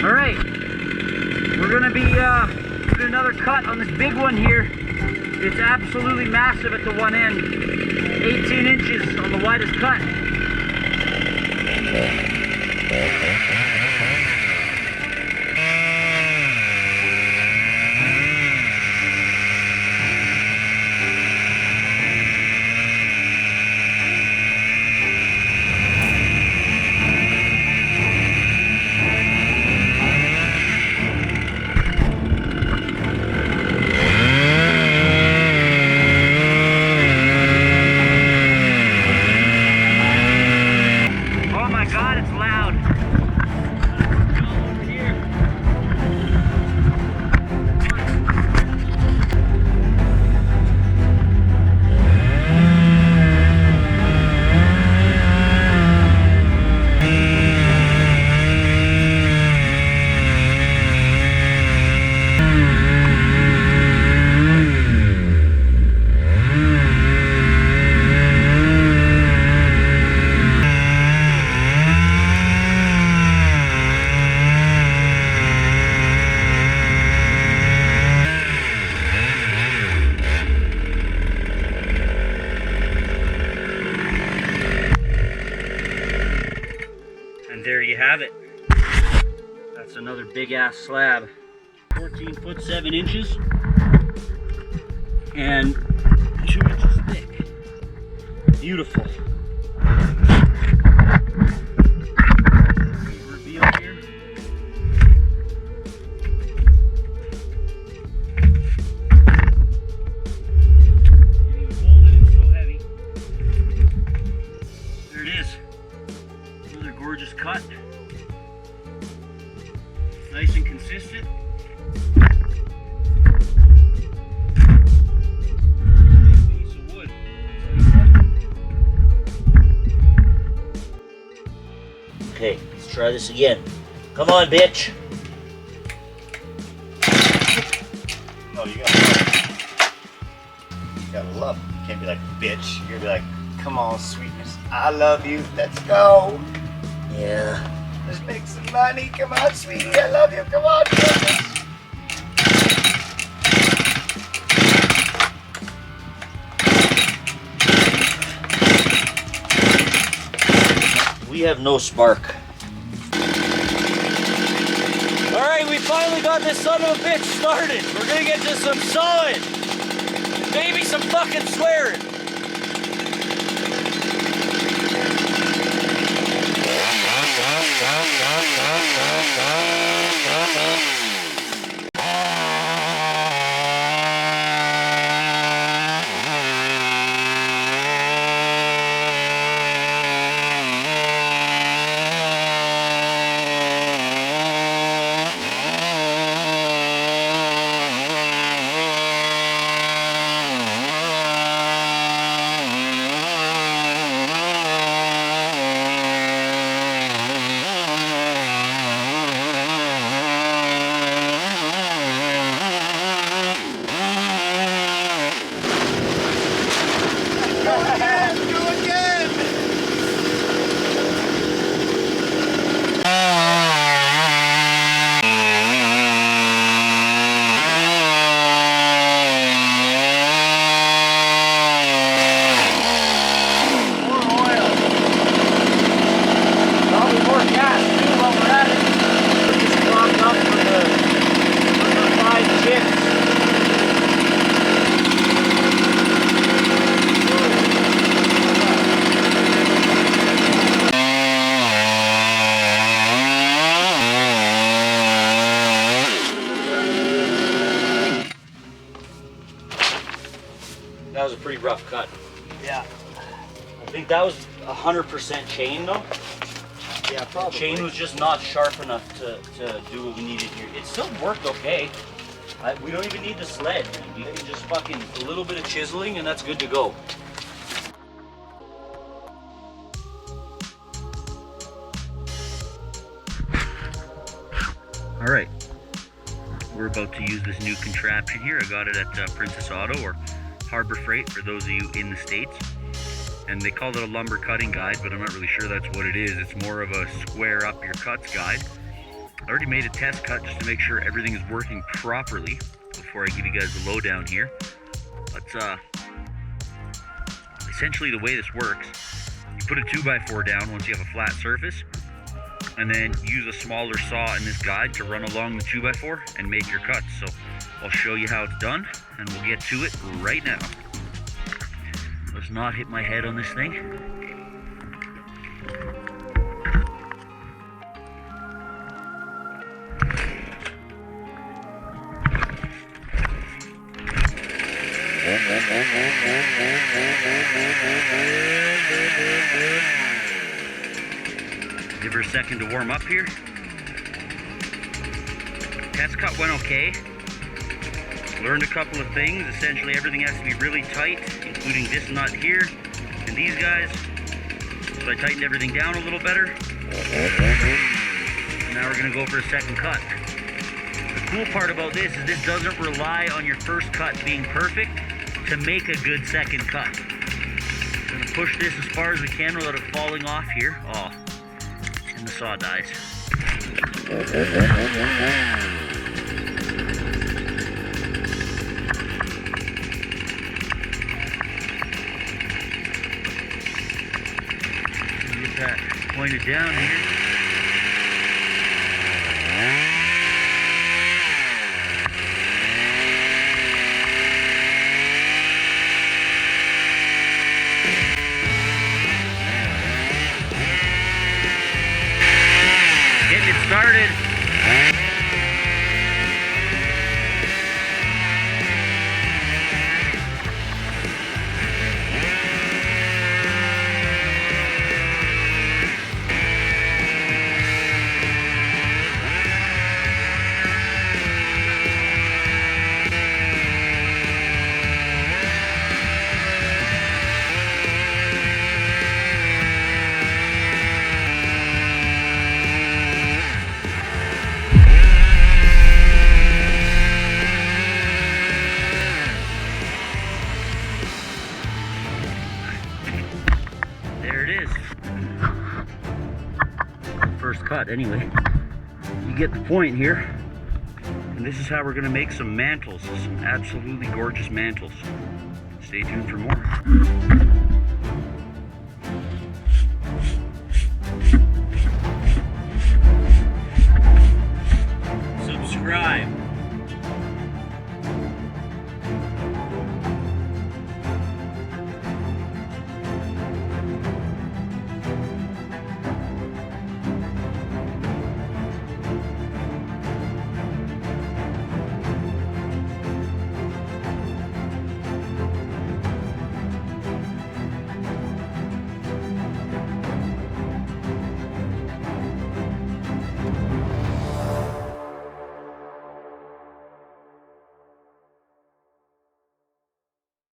All right, we're gonna be doing another cut on this big one here. It's absolutely massive at the one end, 18 inches on the widest cut. There you have it. That's another big ass slab. 14 foot 7 inches and 2 inches thick. Beautiful. Reveal here. It's so heavy. There it is. Another gorgeous cut. Nice and consistent. Big piece of wood. Okay, let's try this again. Come on, bitch. No, you gotta love. You can't be like, bitch. You gotta be like, come on, sweetness. I love you. Let's go. Yeah. Let's make some money. Come on, sweetie. I love you. Come on, goodness. We have no spark. All right, we finally got this son of a bitch started. We're gonna get to some sawing. Maybe some fucking swearing. That was a pretty rough cut. Yeah. I think that was 100% chain though. Yeah, probably. The chain was just not sharp enough to do what we needed here. It still worked okay. We don't even need the sled. We can just fucking a little bit of chiseling and that's good to go. All right, we're about to use this new contraption here. I got it at Princess Auto or Harbor Freight for those of you in the States. and they call it a lumber cutting guide, but I'm not really sure that's what it is. It's more of a square up your cuts guide. I already made a test cut just to make sure everything is working properly before I give you guys the lowdown here. But essentially the way this works, you put a 2x4 down once you have a flat surface, and then use a smaller saw in this guide to run along the 2x4 and make your cuts. So I'll show you how it's done, and we'll get to it right now. Let's not hit my head on this thing. Give her a second to warm up here. Test cut went okay. Learned a couple of things. Essentially everything has to be really tight, including this nut here and these guys. So I tightened everything down a little better. Now we're gonna go for a second cut. The cool part about this is this doesn't rely on your first cut being perfect to make a good second cut. I'm gonna push this as far as we can without it falling off here. Oh, and the saw dies. Get that pointed down here. Getting it started. There it is. First cut anyway. You get the point here. And this is how we're gonna make some mantles. Some absolutely gorgeous mantles. Stay tuned for more.